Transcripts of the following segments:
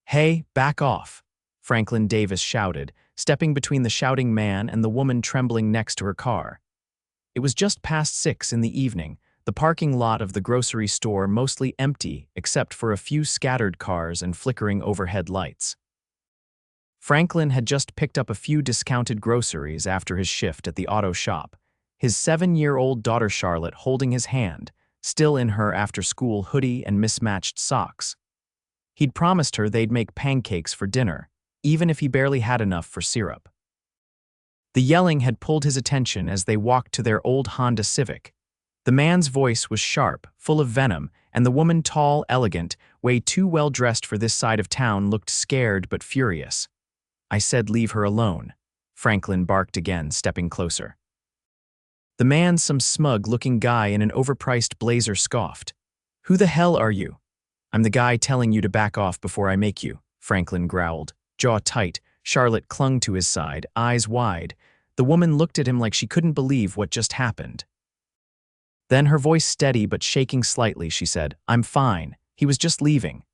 Hey, back off, Franklin Davis shouted, stepping between the shouting man and the woman trembling next to her car. It was just past 6 in the evening, the parking lot of the grocery store mostly empty except for a few scattered cars and flickering overhead lights. Franklin had just picked up a few discounted groceries after his shift at the auto shop, his 7-year-old daughter Charlotte holding his hand, still in her after-school hoodie and mismatched socks. He'd promised her they'd make pancakes for dinner, even if he barely had enough for syrup. The yelling had pulled his attention as they walked to their old Honda Civic. The man's voice was sharp, full of venom, and the woman, tall, elegant, way too well dressed for this side of town, looked scared but furious. "I said leave her alone," Franklin barked again, stepping closer. The man, some smug-looking guy in an overpriced blazer, scoffed. "Who the hell are you?" "I'm the guy telling you to back off before I make you," Franklin growled, jaw tight. Charlotte clung to his side, eyes wide. The woman looked at him like she couldn't believe what just happened. Then, her voice steady but shaking slightly, she said, "I'm fine. He was just leaving."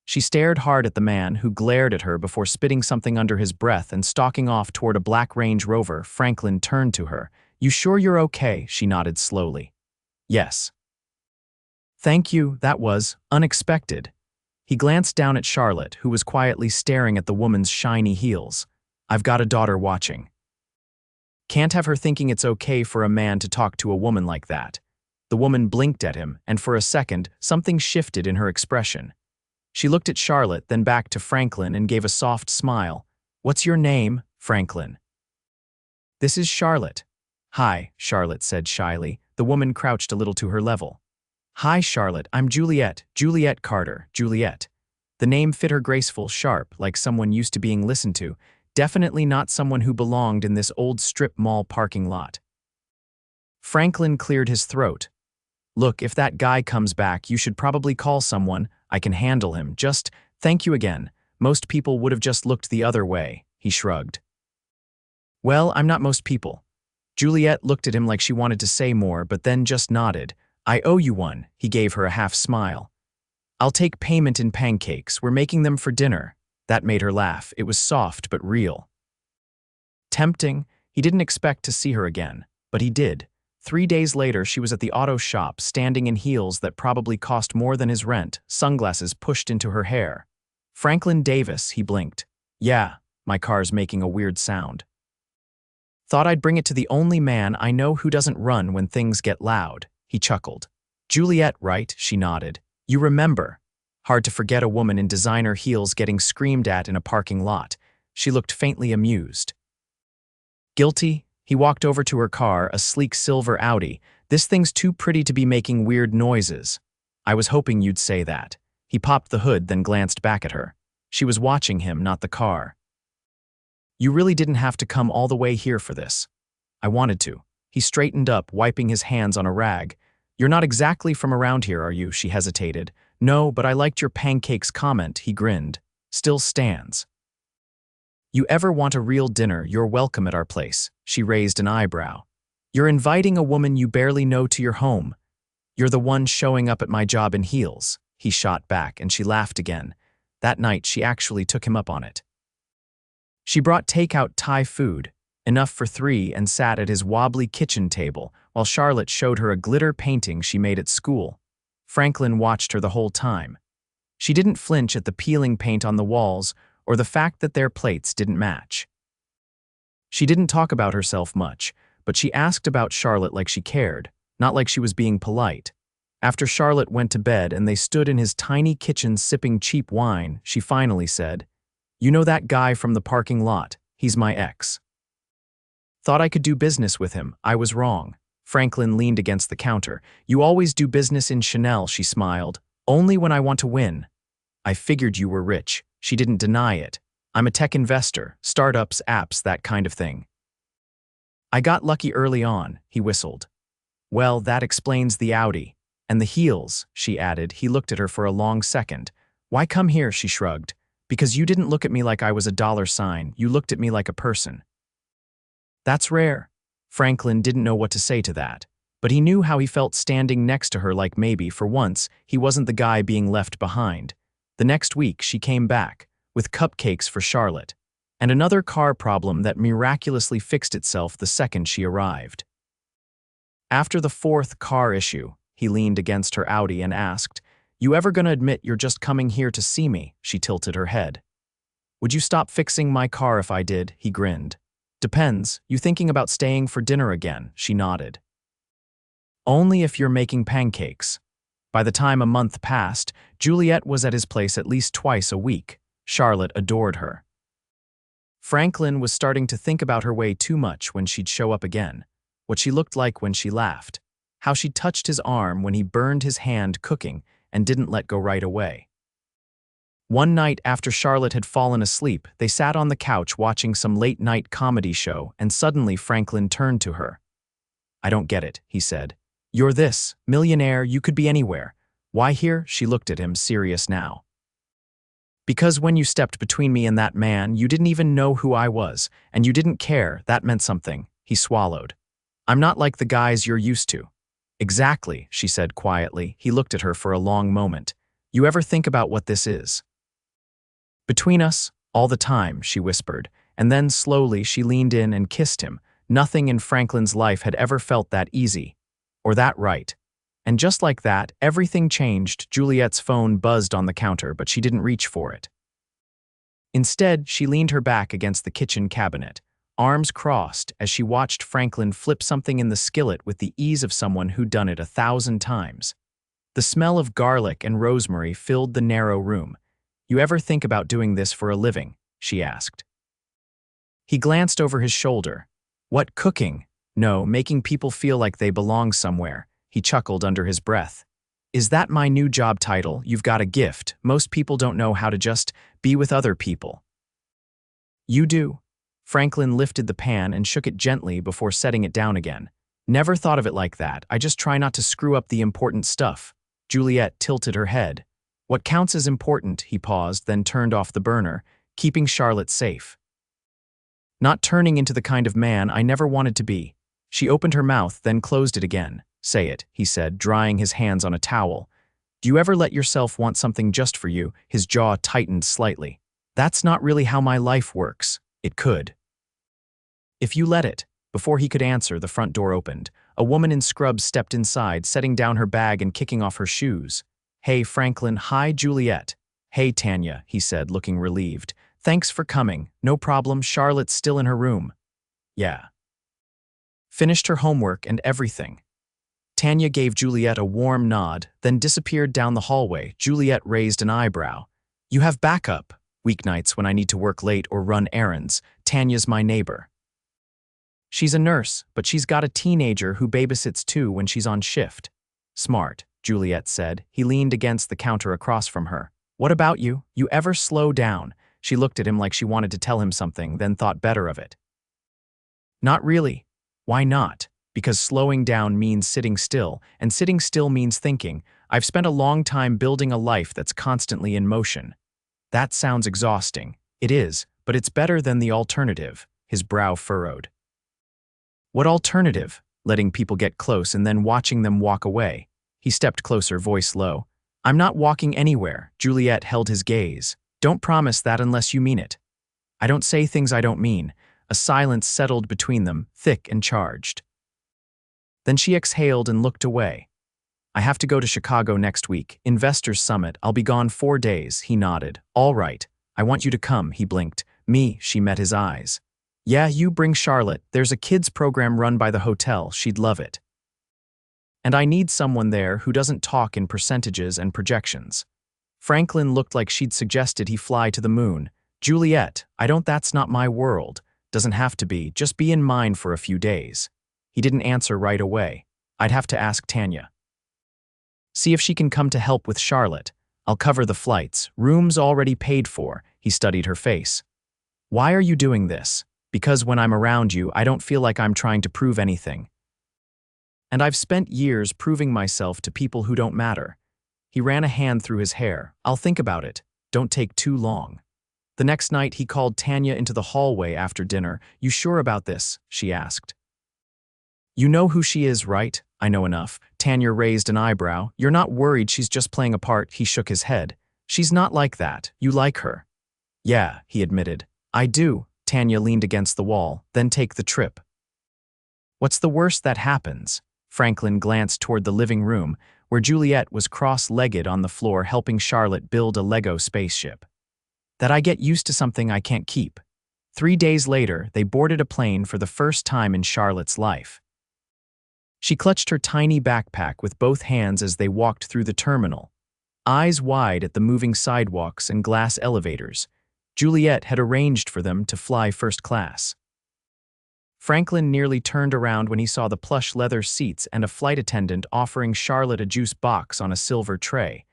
She stared hard at the man, who glared at her before spitting something under his breath and stalking off toward a black Range Rover. Franklin turned to her. "You sure you're okay?" She nodded slowly. "Yes." "Thank you, that was unexpected." He glanced down at Charlotte, who was quietly staring at the woman's shiny heels. "I've got a daughter watching. Can't have her thinking it's okay for a man to talk to a woman like that." The woman blinked at him, and for a second, something shifted in her expression. She looked at Charlotte, then back to Franklin and gave a soft smile. "What's your name, Franklin?" "This is Charlotte." "Hi," Charlotte said shyly. The woman crouched a little to her level. "Hi, Charlotte, I'm Juliette Carter, Juliette." The name fit her graceful, sharp, like someone used to being listened to, definitely not someone who belonged in this old strip mall parking lot. Franklin cleared his throat. "Look, if that guy comes back, you should probably call someone. I can handle him. Just, thank you again. Most people would have just looked the other way," he shrugged. "Well, I'm not most people." Juliette looked at him like she wanted to say more, but then just nodded. "I owe you one," he gave her a half smile. "I'll take payment in pancakes. We're making them for dinner." That made her laugh. It was soft but real. Tempting. He didn't expect to see her again, but he did. 3 days later, she was at the auto shop, standing in heels that probably cost more than his rent, sunglasses pushed into her hair. "Franklin Davis," he blinked. "Yeah, my car's making a weird sound." "Thought I'd bring it to the only man I know who doesn't run when things get loud," he chuckled. "Juliette, right?" She nodded. "You remember." Hard to forget a woman in designer heels getting screamed at in a parking lot. She looked faintly amused. "Guilty?" He walked over to her car, a sleek silver Audi. "This thing's too pretty to be making weird noises." "I was hoping you'd say that." He popped the hood, then glanced back at her. She was watching him, not the car. "You really didn't have to come all the way here for this." "I wanted to." He straightened up, wiping his hands on a rag. "You're not exactly from around here, are you?" She hesitated. "No, but I liked your pancakes comment," he grinned. "Still stands." "You ever want a real dinner, you're welcome at our place." She raised an eyebrow. "You're inviting a woman you barely know to your home. You're the one showing up at my job in heels." He shot back, and she laughed again. That night, she actually took him up on it. She brought takeout Thai food, enough for 3, and sat at his wobbly kitchen table while Charlotte showed her a glitter painting she made at school. Franklin watched her the whole time. She didn't flinch at the peeling paint on the walls or the fact that their plates didn't match. She didn't talk about herself much, but she asked about Charlotte like she cared, not like she was being polite. After Charlotte went to bed and they stood in his tiny kitchen sipping cheap wine, she finally said, "You know that guy from the parking lot? He's my ex. Thought I could do business with him. I was wrong." Franklin leaned against the counter. "You always do business in Chanel," she smiled. "Only when I want to win." "I figured you were rich." She didn't deny it. "I'm a tech investor, startups, apps, that kind of thing." "I got lucky early on," he whistled. "Well, that explains the Audi. And the heels," she added. He looked at her for a long second. "Why come here?" She shrugged. "Because you didn't look at me like I was a dollar sign. You looked at me like a person." "That's rare." Franklin didn't know what to say to that, but he knew how he felt standing next to her, like maybe, for once, he wasn't the guy being left behind. The next week, she came back, with cupcakes for Charlotte, and another car problem that miraculously fixed itself the second she arrived. After the fourth car issue, he leaned against her Audi and asked, "You ever gonna admit you're just coming here to see me?" She tilted her head. "Would you stop fixing my car if I did?" He grinned. "Depends. You thinking about staying for dinner again?" She nodded. "Only if you're making pancakes." By the time a month passed, Juliette was at his place at least twice a week. Charlotte adored her. Franklin was starting to think about her way too much when she'd show up again. What she looked like when she laughed. How she touched his arm when he burned his hand cooking and didn't let go right away. One night after Charlotte had fallen asleep, they sat on the couch watching some late-night comedy show, and suddenly Franklin turned to her. "I don't get it," he said. "You're this, millionaire, you could be anywhere. Why here?" She looked at him, serious now. "Because when you stepped between me and that man, you didn't even know who I was, and you didn't care. That meant something." He swallowed. "I'm not like the guys you're used to." "Exactly," she said quietly. He looked at her for a long moment. "You ever think about what this is?" "Between us, all the time," she whispered, and then slowly she leaned in and kissed him. Nothing in Franklin's life had ever felt that easy, or that right. And just like that, everything changed. Juliette's phone buzzed on the counter, but she didn't reach for it. Instead, she leaned her back against the kitchen cabinet, arms crossed as she watched Franklin flip something in the skillet with the ease of someone who'd done it 1,000 times. The smell of garlic and rosemary filled the narrow room. "You ever think about doing this for a living?" she asked. He glanced over his shoulder. "What, cooking?" "No, making people feel like they belong somewhere." He chuckled under his breath. "Is that my new job title? You've got a gift. Most people don't know how to just be with other people." "You do." Franklin lifted the pan and shook it gently before setting it down again. "Never thought of it like that. I just try not to screw up the important stuff." Juliette tilted her head. "What counts as important?" He paused, then turned off the burner, keeping Charlotte safe. "Not turning into the kind of man I never wanted to be." She opened her mouth, then closed it again. "Say it," he said, drying his hands on a towel. "Do you ever let yourself want something just for you?" His jaw tightened slightly. "That's not really how my life works." "It could." "If you let it." Before he could answer, the front door opened. A woman in scrubs stepped inside, setting down her bag and kicking off her shoes. "Hey, Franklin." "Hi, Juliette." "Hey, Tanya," he said, looking relieved. "Thanks for coming." "No problem. Charlotte's still in her room." "Yeah." "Finished her homework and everything." Tanya gave Juliette a warm nod, then disappeared down the hallway. Juliette raised an eyebrow. "You have backup." "Weeknights when I need to work late or run errands. Tanya's my neighbor." "She's a nurse, but she's got a teenager who babysits too when she's on shift." "Smart," Juliette said. He leaned against the counter across from her. "What about you? You ever slow down?" She looked at him like she wanted to tell him something, then thought better of it. "Not really." "Why not?" "Because slowing down means sitting still, and sitting still means thinking. I've spent a long time building a life that's constantly in motion." "That sounds exhausting." "It is, but it's better than the alternative." His brow furrowed. "What alternative?" "Letting people get close and then watching them walk away." He stepped closer, voice low. "I'm not walking anywhere." Juliette held his gaze. "Don't promise that unless you mean it." "I don't say things I don't mean." A silence settled between them, thick and charged. Then she exhaled and looked away. "I have to go to Chicago next week. Investors Summit. I'll be gone 4 days." He nodded. "All right. I want you to come." He blinked. "Me?" She met his eyes. "Yeah, you bring Charlotte. There's a kids program run by the hotel. She'd love it. And I need someone there who doesn't talk in percentages and projections." Franklin looked like she'd suggested he fly to the moon. "Juliette, that's not my world." "Doesn't have to be. Just be in mine for a few days." He didn't answer right away. "I'd have to ask Tanya. See if she can come to help with Charlotte. I'll cover the flights. Rooms already paid for." He studied her face. "Why are you doing this?" "Because when I'm around you, I don't feel like I'm trying to prove anything. And I've spent years proving myself to people who don't matter." He ran a hand through his hair. "I'll think about it. Don't take too long." The next night, he called Tanya into the hallway after dinner. "You sure about this?" she asked. "You know who she is, right?" "I know enough." Tanya raised an eyebrow. "You're not worried she's just playing a part?" He shook his head. "She's not like that. You like her." Yeah, he admitted. I do. Tanya leaned against the wall, then take the trip. What's the worst that happens? Franklin glanced toward the living room, where Juliette was cross-legged on the floor helping Charlotte build a Lego spaceship. That I get used to something I can't keep. 3 days later, they boarded a plane for the first time in Charlotte's life. She clutched her tiny backpack with both hands as they walked through the terminal, eyes wide at the moving sidewalks and glass elevators. Juliette had arranged for them to fly first class. Franklin nearly turned around when he saw the plush leather seats and a flight attendant offering Charlotte a juice box on a silver tray.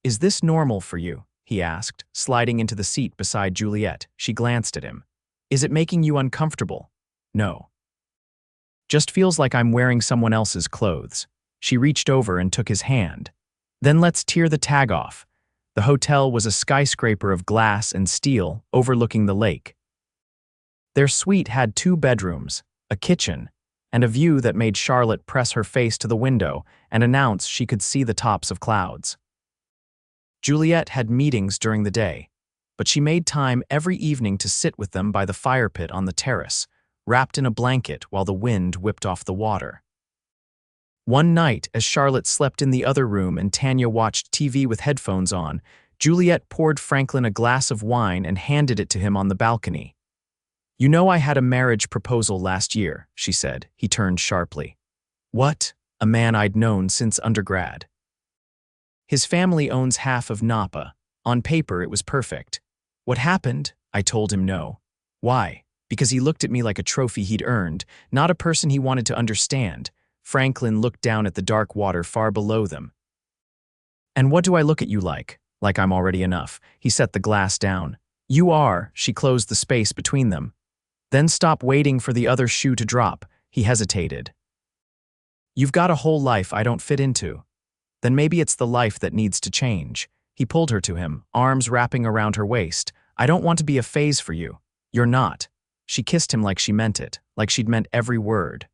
Is this normal for you? He asked, sliding into the seat beside Juliette. She glanced at him. Is it making you uncomfortable? No. Just feels like I'm wearing someone else's clothes. She reached over and took his hand. Then let's tear the tag off. The hotel was a skyscraper of glass and steel overlooking the lake. Their suite had 2 bedrooms, a kitchen, and a view that made Charlotte press her face to the window and announce she could see the tops of clouds. Juliette had meetings during the day, but she made time every evening to sit with them by the fire pit on the terrace, wrapped in a blanket while the wind whipped off the water. One night, as Charlotte slept in the other room and Tanya watched TV with headphones on, Juliette poured Franklin a glass of wine and handed it to him on the balcony. You know I had a marriage proposal last year, she said. He turned sharply. What? A man I'd known since undergrad. His family owns half of Napa. On paper, it was perfect. What happened? I told him no. Why? Because he looked at me like a trophy he'd earned, not a person he wanted to understand. Franklin looked down at the dark water far below them. And what do I look at you like? Like I'm already enough. He set the glass down. You are. She closed the space between them. Then stop waiting for the other shoe to drop. He hesitated. You've got a whole life I don't fit into. Then maybe it's the life that needs to change. He pulled her to him, arms wrapping around her waist. I don't want to be a phase for you. You're not. She kissed him like she meant it, like she'd meant every word.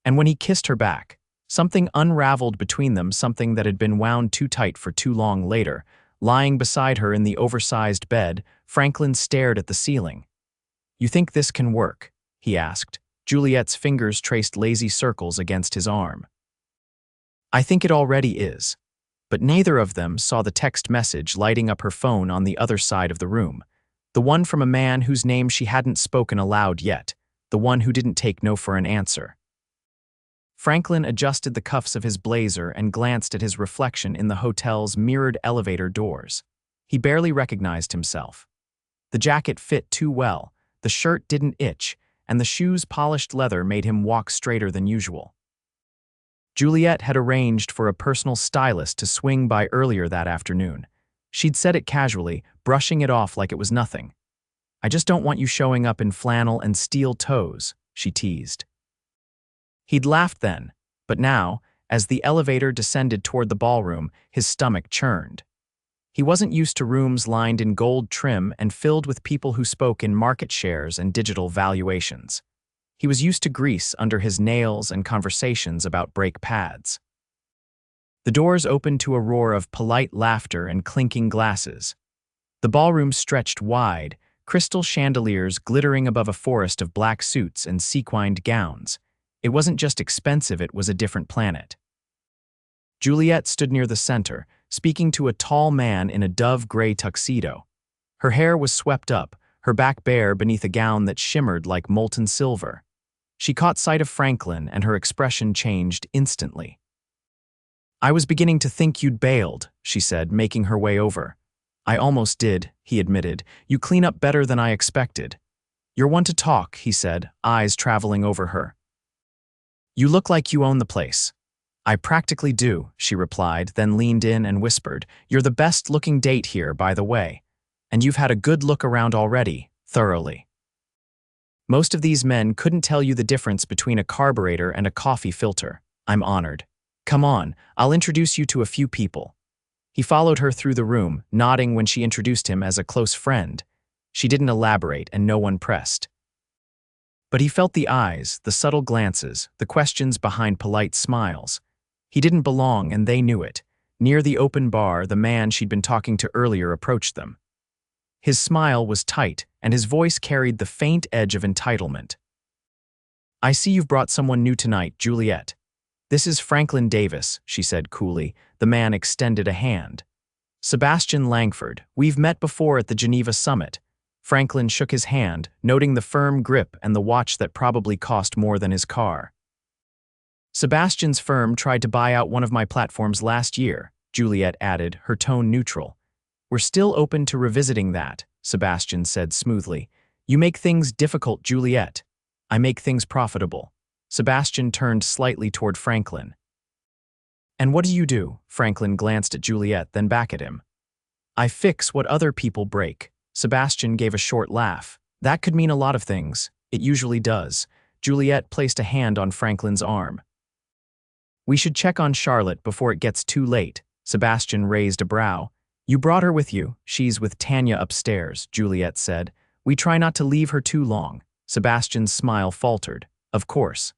And when he kissed her back, something unraveled between them, something that had been wound too tight for too long. Later, lying beside her in the oversized bed, Franklin stared at the ceiling. You think this can work? He asked. Juliette's fingers traced lazy circles against his arm. I think it already is. But neither of them saw the text message lighting up her phone on the other side of the room. The one from a man whose name she hadn't spoken aloud yet. The one who didn't take no for an answer. Franklin adjusted the cuffs of his blazer and glanced at his reflection in the hotel's mirrored elevator doors. He barely recognized himself. The jacket fit too well, the shirt didn't itch, and the shoe's polished leather made him walk straighter than usual. Juliette had arranged for a personal stylist to swing by earlier that afternoon. She'd said it casually, brushing it off like it was nothing. I just don't want you showing up in flannel and steel toes, she teased. He'd laughed then, but now, as the elevator descended toward the ballroom, his stomach churned. He wasn't used to rooms lined in gold trim and filled with people who spoke in market shares and digital valuations. He was used to grease under his nails and conversations about brake pads. The doors opened to a roar of polite laughter and clinking glasses. The ballroom stretched wide, crystal chandeliers glittering above a forest of black suits and sequined gowns. It wasn't just expensive, it was a different planet. Juliette stood near the center, speaking to a tall man in a dove-gray tuxedo. Her hair was swept up, her back bare beneath a gown that shimmered like molten silver. She caught sight of Franklin and her expression changed instantly. I was beginning to think you'd bailed, she said, making her way over. I almost did, he admitted. You clean up better than I expected. You're one to talk, he said, eyes traveling over her. You look like you own the place. I practically do, she replied, then leaned in and whispered, You're the best-looking date here, by the way. And you've had a good look around already, thoroughly. Most of these men couldn't tell you the difference between a carburetor and a coffee filter. I'm honored. Come on, I'll introduce you to a few people. He followed her through the room, nodding when she introduced him as a close friend. She didn't elaborate, and no one pressed. But he felt the eyes, the subtle glances, the questions behind polite smiles. He didn't belong, and they knew it. Near the open bar, the man she'd been talking to earlier approached them. His smile was tight, and his voice carried the faint edge of entitlement. "I see you've brought someone new tonight, Juliette. This is Franklin Davis," she said coolly. The man extended a hand. "Sebastian Langford. We've met before at the Geneva summit." Franklin shook his hand, noting the firm grip and the watch that probably cost more than his car. "Sebastian's firm tried to buy out one of my platforms last year," Juliette added, her tone neutral. "We're still open to revisiting that," Sebastian said smoothly. "You make things difficult, Juliette. I make things profitable." Sebastian turned slightly toward Franklin. "And what do you do?" Franklin glanced at Juliette, then back at him. "I fix what other people break." Sebastian gave a short laugh. "That could mean a lot of things. It usually does." Juliette placed a hand on Franklin's arm. "We should check on Charlotte before it gets too late." Sebastian raised a brow. "You brought her with you." "She's with Tanya upstairs," Juliette said. "We try not to leave her too long." Sebastian's smile faltered. "Of course."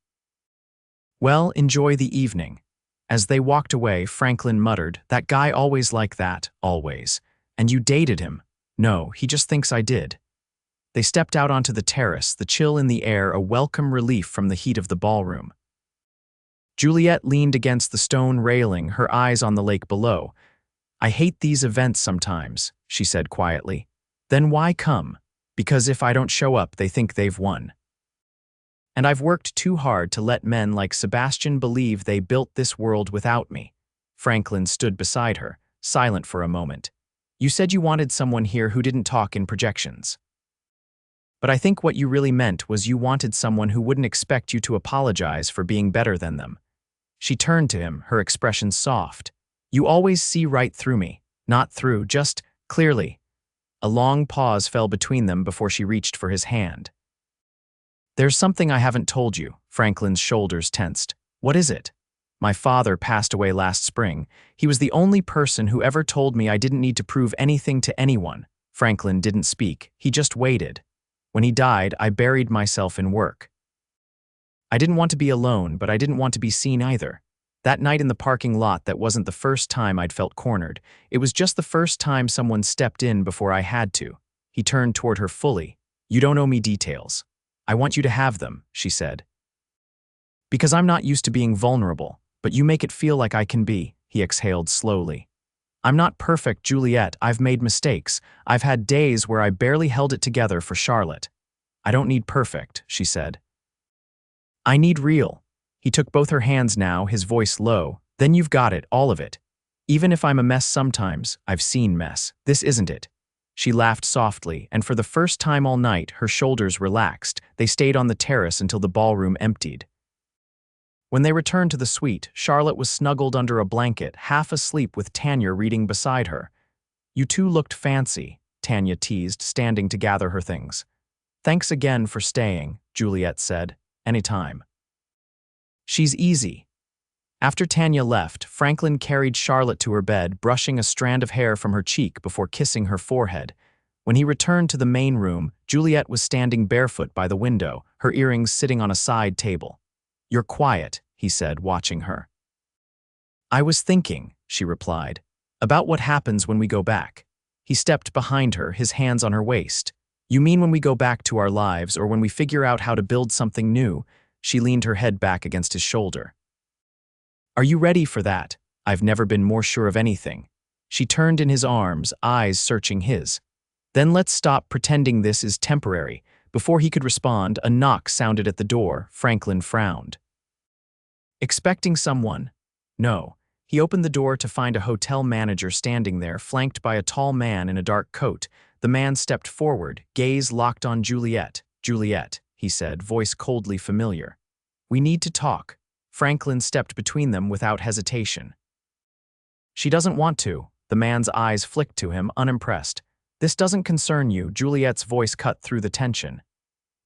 "Well, enjoy the evening." As they walked away, Franklin muttered, "That guy always like that, always. And you dated him." "No, he just thinks I did." They stepped out onto the terrace, the chill in the air a welcome relief from the heat of the ballroom. Juliette leaned against the stone railing, her eyes on the lake below. "I hate these events sometimes," she said quietly. "Then why come? Because if I don't show up, they think they've won. And I've worked too hard to let men like Sebastian believe they built this world without me." Franklin stood beside her, silent for a moment. "You said you wanted someone here who didn't talk in projections. But I think what you really meant was you wanted someone who wouldn't expect you to apologize for being better than them." She turned to him, her expression soft. "You always see right through me. Not through, just clearly." A long pause fell between them before she reached for his hand. "There's something I haven't told you." Franklin's shoulders tensed. "What is it?" "My father passed away last spring. He was the only person who ever told me I didn't need to prove anything to anyone." Franklin didn't speak. He just waited. "When he died, I buried myself in work. I didn't want to be alone, but I didn't want to be seen either. That night in the parking lot, that wasn't the first time I'd felt cornered. It was just the first time someone stepped in before I had to." He turned toward her fully. "You don't owe me details. I want you to have them," she said. "Because I'm not used to being vulnerable, but you make it feel like I can be." He exhaled slowly. "I'm not perfect, Juliette. I've made mistakes. I've had days where I barely held it together for Charlotte. I don't need perfect," she said. "I need real." He took both her hands now, his voice low. "Then you've got it, all of it. Even if I'm a mess sometimes, I've seen mess. This isn't it." She laughed softly, and for the first time all night, her shoulders relaxed. They stayed on the terrace until the ballroom emptied. When they returned to the suite, Charlotte was snuggled under a blanket, half asleep with Tanya reading beside her. "You two looked fancy," Tanya teased, standing to gather her things. "Thanks again for staying," Juliette said. "Anytime." "She's easy." After Tanya left, Franklin carried Charlotte to her bed, brushing a strand of hair from her cheek before kissing her forehead. When he returned to the main room, Juliette was standing barefoot by the window, her earrings sitting on a side table. "You're quiet," he said, watching her. "I was thinking," she replied, "about what happens when we go back." He stepped behind her, his hands on her waist. "You mean when we go back to our lives, or when we figure out how to build something new?" She leaned her head back against his shoulder. "Are you ready for that?" "I've never been more sure of anything." She turned in his arms, eyes searching his. "Then let's stop pretending this is temporary." Before he could respond, a knock sounded at the door. Franklin frowned. "Expecting someone?" "No." He opened the door to find a hotel manager standing there, flanked by a tall man in a dark coat. The man stepped forward, gaze locked on Juliette. "Juliette," he said, voice coldly familiar. "We need to talk." Franklin stepped between them without hesitation. "She doesn't want to." The man's eyes flicked to him, unimpressed. "This doesn't concern you." Juliette's voice cut through the tension.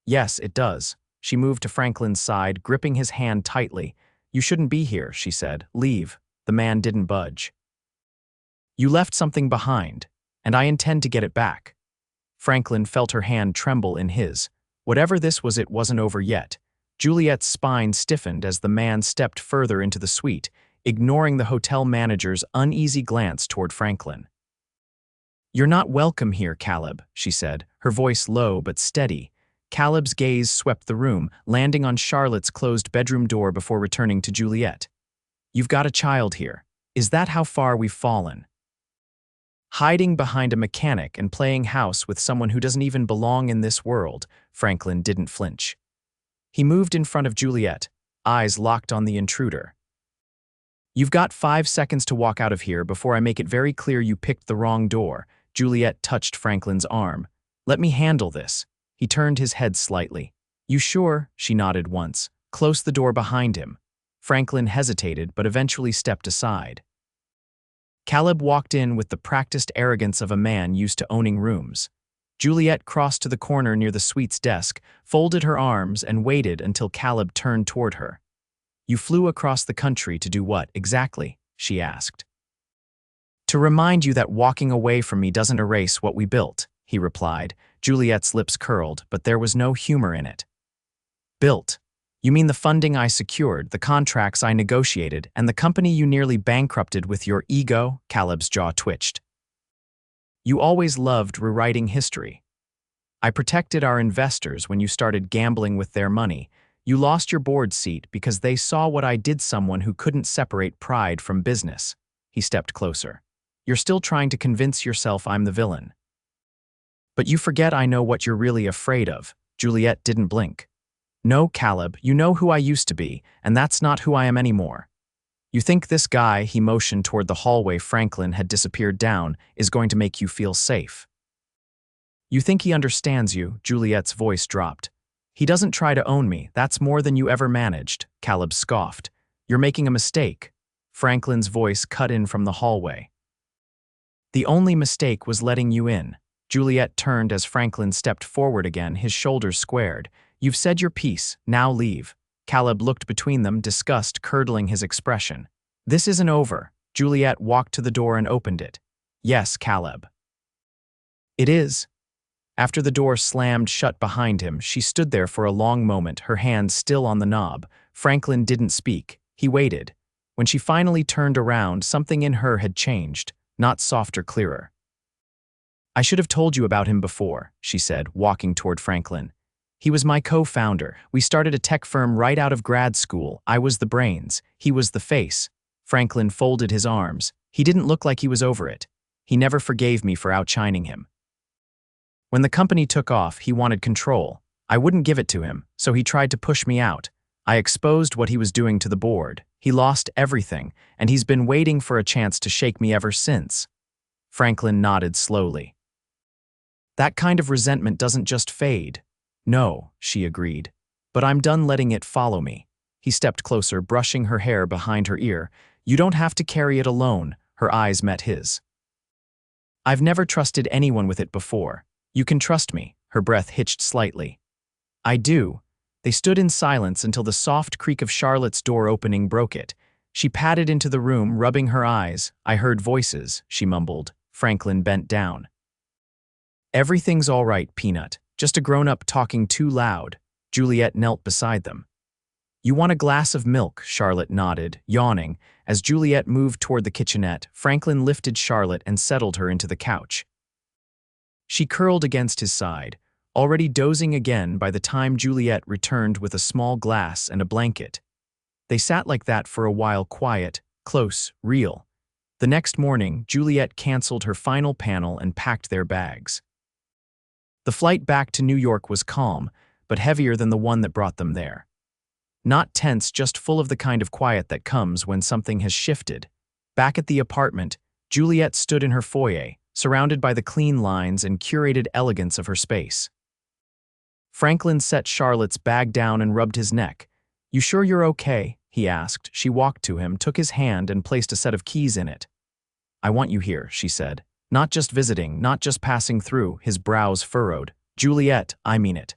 "Yes, it does." She moved to Franklin's side, gripping his hand tightly. "You shouldn't be here," she said. "Leave." The man didn't budge. "You left something behind, and I intend to get it back." Franklin felt her hand tremble in his. Whatever this was, it wasn't over yet. Juliette's spine stiffened as the man stepped further into the suite, ignoring the hotel manager's uneasy glance toward Franklin. You're not welcome here, Caleb, she said, her voice low but steady. Caleb's gaze swept the room, landing on Charlotte's closed bedroom door before returning to Juliette. You've got a child here. Is that how far we've fallen? Hiding behind a mechanic and playing house with someone who doesn't even belong in this world, Franklin didn't flinch. He moved in front of Juliette, eyes locked on the intruder. You've got 5 seconds to walk out of here before I make it very clear you picked the wrong door. Juliette touched Franklin's arm. Let me handle this. He turned his head slightly. You sure? She nodded once. Close the door behind him. Franklin hesitated but eventually stepped aside. Caleb walked in with the practiced arrogance of a man used to owning rooms. Juliette crossed to the corner near the suite's desk, folded her arms, and waited until Caleb turned toward her. You flew across the country to do what, exactly? She asked. To remind you that walking away from me doesn't erase what we built, he replied. Juliette's lips curled, but there was no humor in it. Built? You mean the funding I secured, the contracts I negotiated, and the company you nearly bankrupted with your ego? Caleb's jaw twitched. You always loved rewriting history. I protected our investors when you started gambling with their money. You lost your board seat because they saw what I did someone who couldn't separate pride from business. He stepped closer. You're still trying to convince yourself I'm the villain. But you forget I know what you're really afraid of. Juliette didn't blink. No, Caleb, you know who I used to be, and that's not who I am anymore. You think this guy, he motioned toward the hallway Franklin had disappeared down, is going to make you feel safe. You think he understands you, Juliette's voice dropped. He doesn't try to own me, that's more than you ever managed, Caleb scoffed. You're making a mistake. Franklin's voice cut in from the hallway. The only mistake was letting you in. Juliette turned as Franklin stepped forward again, his shoulders squared. You've said your piece, now leave. Caleb looked between them, disgust curdling his expression. This isn't over. Juliette walked to the door and opened it. Yes, Caleb. It is. After the door slammed shut behind him, she stood there for a long moment, her hand still on the knob. Franklin didn't speak. He waited. When she finally turned around, something in her had changed, not softer, clearer. I should have told you about him before, she said, walking toward Franklin. He was my co-founder. We started a tech firm right out of grad school. I was the brains. He was the face. Franklin folded his arms. He didn't look like he was over it. He never forgave me for outshining him. When the company took off, he wanted control. I wouldn't give it to him, so he tried to push me out. I exposed what he was doing to the board. He lost everything, and he's been waiting for a chance to shake me ever since. Franklin nodded slowly. That kind of resentment doesn't just fade. No, she agreed. But I'm done letting it follow me. He stepped closer, brushing her hair behind her ear. You don't have to carry it alone. Her eyes met his. I've never trusted anyone with it before. You can trust me. Her breath hitched slightly. I do. They stood in silence until the soft creak of Charlotte's door opening broke it. She padded into the room, rubbing her eyes. I heard voices, she mumbled. Franklin bent down. Everything's all right, Peanut. Just a grown-up talking too loud. Juliette knelt beside them. You want a glass of milk, Charlotte nodded, yawning. As Juliette moved toward the kitchenette, Franklin lifted Charlotte and settled her into the couch. She curled against his side, already dozing again by the time Juliette returned with a small glass and a blanket. They sat like that for a while, quiet, close, real. The next morning, Juliette canceled her final panel and packed their bags. The flight back to New York was calm, but heavier than the one that brought them there. Not tense, just full of the kind of quiet that comes when something has shifted. Back at the apartment, Juliette stood in her foyer, surrounded by the clean lines and curated elegance of her space. Franklin set Charlotte's bag down and rubbed his neck. You sure you're okay? He asked. She walked to him, took his hand, and placed a set of keys in it. I want you here, she said. Not just visiting, not just passing through, his brows furrowed. Juliette, I mean it.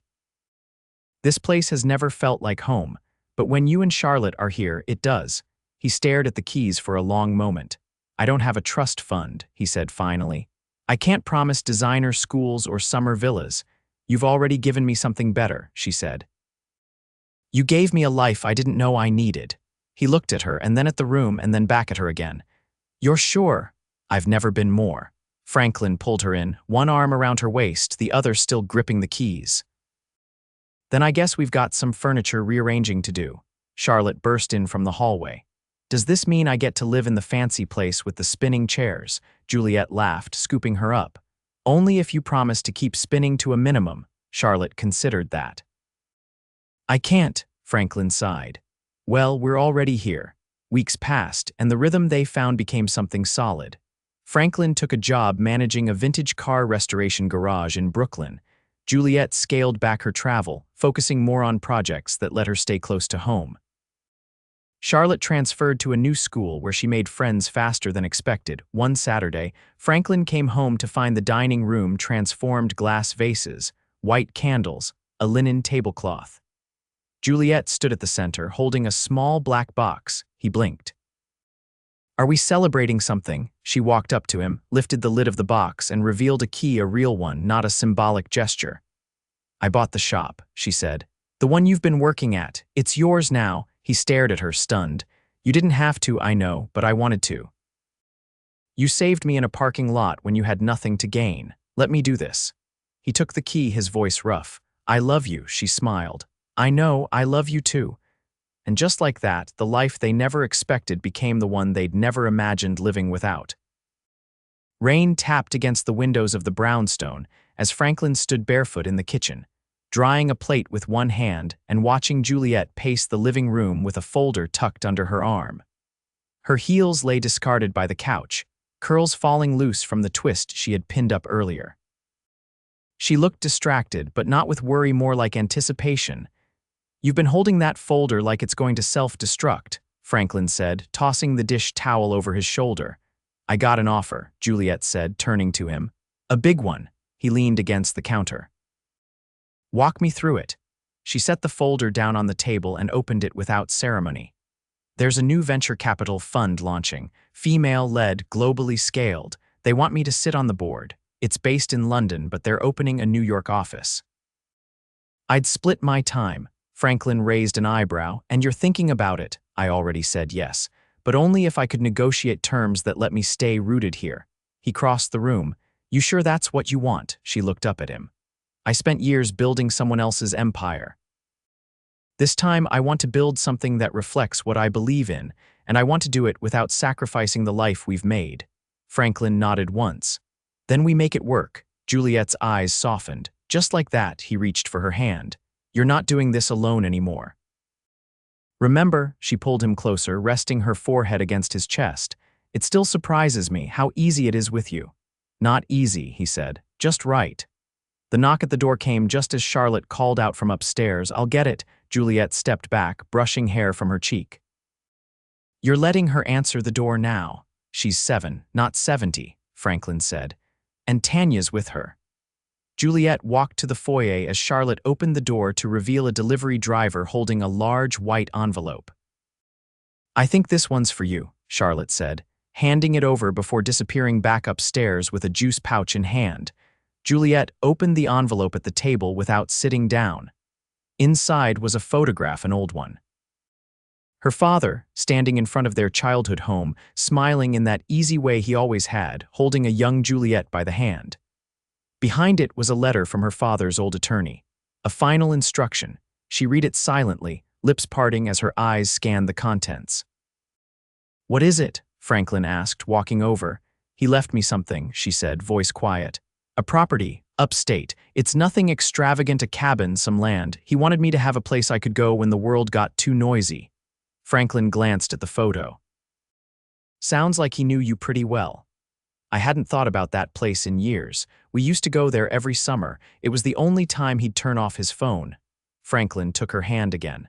This place has never felt like home, but when you and Charlotte are here, it does. He stared at the keys for a long moment. I don't have a trust fund, he said finally. I can't promise designer schools or summer villas. You've already given me something better, she said. You gave me a life I didn't know I needed. He looked at her and then at the room and then back at her again. You're sure? I've never been more. Franklin pulled her in, one arm around her waist, the other still gripping the keys. Then I guess we've got some furniture rearranging to do. Charlotte burst in from the hallway. Does this mean I get to live in the fancy place with the spinning chairs? Juliette laughed, scooping her up. Only if you promise to keep spinning to a minimum. Charlotte considered that. I can't, Franklin sighed. Well, we're already here. Weeks passed, and the rhythm they found became something solid. Franklin took a job managing a vintage car restoration garage in Brooklyn. Juliette scaled back her travel, focusing more on projects that let her stay close to home. Charlotte transferred to a new school where she made friends faster than expected. One Saturday, Franklin came home to find the dining room transformed glass vases, white candles, a linen tablecloth. Juliette stood at the center, holding a small black box. He blinked. Are we celebrating something? She walked up to him, lifted the lid of the box, and revealed a key, a real one, not a symbolic gesture. I bought the shop, she said. The one you've been working at. It's yours now. He stared at her, stunned. You didn't have to, I know, but I wanted to. You saved me in a parking lot when you had nothing to gain. Let me do this. He took the key, his voice rough. I love you, she smiled. I know, I love you too. And just like that, the life they never expected became the one they'd never imagined living without. Rain tapped against the windows of the brownstone as Franklin stood barefoot in the kitchen, drying a plate with one hand and watching Juliette pace the living room with a folder tucked under her arm. Her heels lay discarded by the couch, curls falling loose from the twist she had pinned up earlier. She looked distracted, but not with worry, more like anticipation. You've been holding that folder like it's going to self-destruct, Franklin said, tossing the dish towel over his shoulder. I got an offer, Juliette said, turning to him. A big one. He leaned against the counter. Walk me through it. She set the folder down on the table and opened it without ceremony. There's a new venture capital fund launching, female-led, globally scaled. They want me to sit on the board. It's based in London, but they're opening a New York office. I'd split my time. Franklin raised an eyebrow. And you're thinking about it. I already said yes, but only if I could negotiate terms that let me stay rooted here. He crossed the room. You sure that's what you want? She looked up at him. I spent years building someone else's empire. This time I want to build something that reflects what I believe in, and I want to do it without sacrificing the life we've made. Franklin nodded once. Then we make it work. Juliette's eyes softened. Just like that, he reached for her hand. You're not doing this alone anymore. Remember, she pulled him closer, resting her forehead against his chest. It still surprises me how easy it is with you. Not easy, he said, just right. The knock at the door came just as Charlotte called out from upstairs. I'll get it. Juliette stepped back, brushing hair from her cheek. You're letting her answer the door now. She's 7, not 70, Franklin said. And Tanya's with her. Juliette walked to the foyer as Charlotte opened the door to reveal a delivery driver holding a large white envelope. I think this one's for you, Charlotte said, handing it over before disappearing back upstairs with a juice pouch in hand. Juliette opened the envelope at the table without sitting down. Inside was a photograph, an old one. Her father, standing in front of their childhood home, smiling in that easy way he always had, holding a young Juliette by the hand. Behind it was a letter from her father's old attorney. A final instruction. She read it silently, lips parting as her eyes scanned the contents. What is it? Franklin asked, walking over. He left me something, she said, voice quiet. A property, upstate. It's nothing extravagant, a cabin, some land. He wanted me to have a place I could go when the world got too noisy. Franklin glanced at the photo. Sounds like he knew you pretty well. I hadn't thought about that place in years. We used to go there every summer. It was the only time he'd turn off his phone. Franklin took her hand again.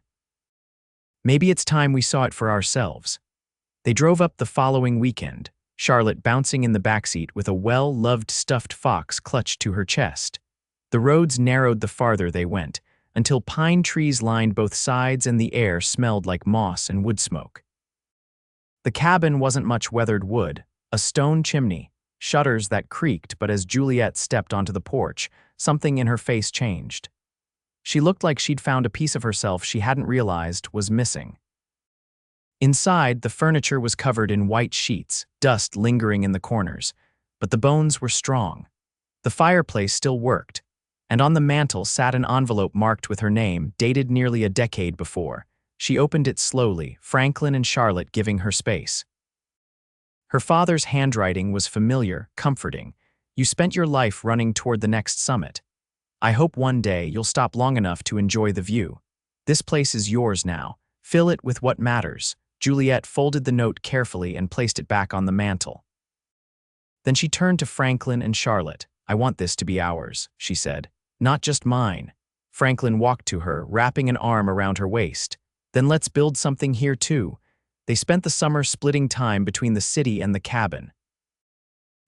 Maybe it's time we saw it for ourselves. They drove up the following weekend, Charlotte bouncing in the backseat with a well-loved stuffed fox clutched to her chest. The roads narrowed the farther they went, until pine trees lined both sides and the air smelled like moss and wood smoke. The cabin wasn't much weathered wood, a stone chimney, shutters that creaked, but as Juliette stepped onto the porch, something in her face changed. She looked like she'd found a piece of herself she hadn't realized was missing. Inside, the furniture was covered in white sheets, dust lingering in the corners. but the bones were strong. The fireplace still worked, and on the mantel sat an envelope marked with her name, dated nearly a decade before. She opened it slowly, Franklin and Charlotte giving her space. Her father's handwriting was familiar, comforting. You spent your life running toward the next summit. I hope one day you'll stop long enough to enjoy the view. This place is yours now. Fill it with what matters. Juliette folded the note carefully and placed it back on the mantel. Then she turned to Franklin and Charlotte. I want this to be ours, she said. Not just mine. Franklin walked to her, wrapping an arm around her waist. Then let's build something here too. They spent the summer splitting time between the city and the cabin.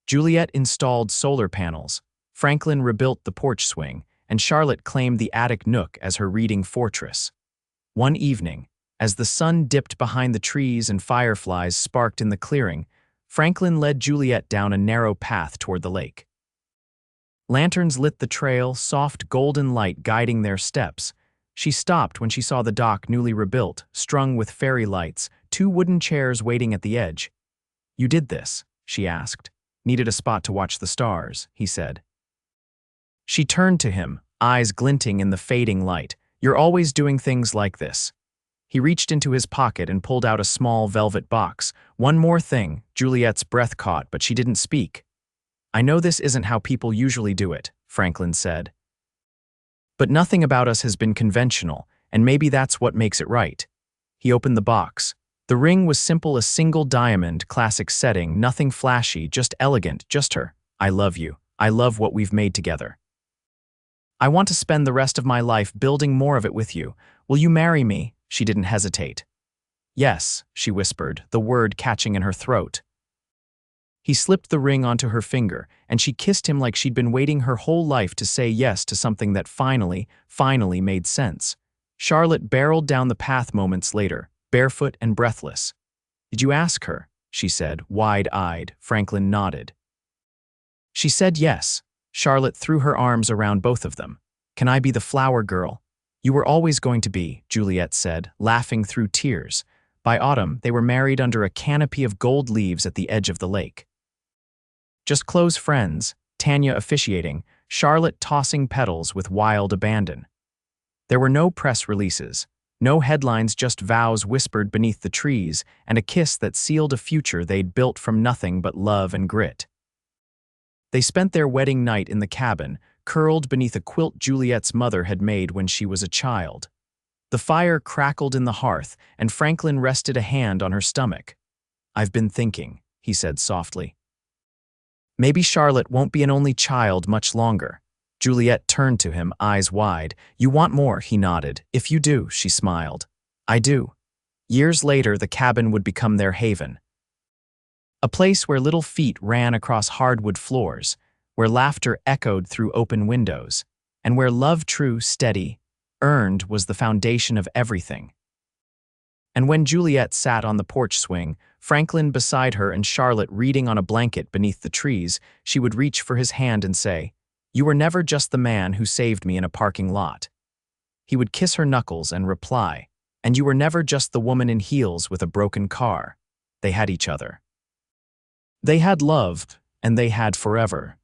Juliette installed solar panels. Franklin rebuilt the porch swing, and Charlotte claimed the attic nook as her reading fortress. One evening, as the sun dipped behind the trees and fireflies sparked in the clearing, Franklin led Juliette down a narrow path toward the lake. Lanterns lit the trail, soft golden light guiding their steps. She stopped when she saw the dock newly rebuilt, strung with fairy lights, 2 wooden chairs waiting at the edge. You did this, she asked. Needed a spot to watch the stars, he said. She turned to him, eyes glinting in the fading light. You're always doing things like this. He reached into his pocket and pulled out a small velvet box. One more thing, Juliette's breath caught, but she didn't speak. I know this isn't how people usually do it, Franklin said. But nothing about us has been conventional, and maybe that's what makes it right. He opened the box. The ring was simple, a single diamond, classic setting, nothing flashy, just elegant, just her. I love you. I love what we've made together. I want to spend the rest of my life building more of it with you. Will you marry me? She didn't hesitate. Yes, she whispered, the word catching in her throat. He slipped the ring onto her finger, and she kissed him like she'd been waiting her whole life to say yes to something that finally made sense. Charlotte barreled down the path moments later, barefoot and breathless. Did you ask her? She said, wide-eyed. Franklin nodded. She said yes. Charlotte threw her arms around both of them. Can I be the flower girl? You were always going to be, Juliette said, laughing through tears. By autumn, they were married under a canopy of gold leaves at the edge of the lake. Just close friends, Tanya officiating, Charlotte tossing petals with wild abandon. There were no press releases, no headlines, just vows whispered beneath the trees and a kiss that sealed a future they'd built from nothing but love and grit. They spent their wedding night in the cabin, curled beneath a quilt Juliette's mother had made when she was a child. The fire crackled in the hearth, and Franklin rested a hand on her stomach. I've been thinking, he said softly. Maybe Charlotte won't be an only child much longer. Juliette turned to him, eyes wide. You want more, he nodded. If you do, she smiled. I do. Years later, the cabin would become their haven. A place where little feet ran across hardwood floors, where laughter echoed through open windows, and where love, true, steady, earned, was the foundation of everything. And when Juliette sat on the porch swing, Franklin beside her and Charlotte reading on a blanket beneath the trees, she would reach for his hand and say, You were never just the man who saved me in a parking lot. He would kiss her knuckles and reply, And you were never just the woman in heels with a broken car. They had each other. They had loved, and they had forever.